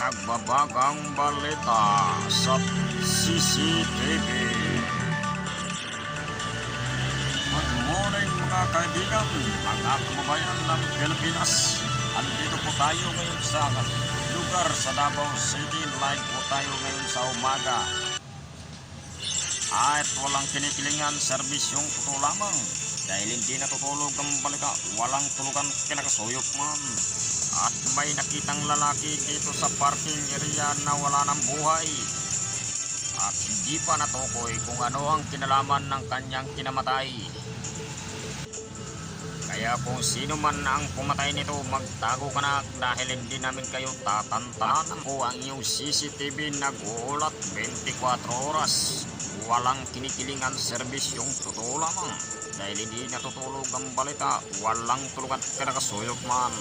nagbabagang balita sa CCTV. Good morning mga kaibigan, mga kababayan ng Pilipinas. Andito po tayo ngayon sa lugar sa Davao City. Live po tayo ngayon sa umaga. At walang kinikilingan, serbisyong totoo lamang. Dahil hindi natutulog ang balita, walang tulugan kinakasuyok man. At may nakitang lalaki dito sa parking area na wala ng buhay. At hindi pa natukoy kung ano ang kinalaman ng kanyang kinamatay. Kaya kung sino man ang pumatay nito, magtago ka na dahil hindi namin kayo tatantanan. Ako ang iyong CCTV nag-uulat 24 oras. Walang kinikilingan, serbisyong totoo lamang. Dahil hindi natutulog ang balita, walang tulugan kinakasuyok man.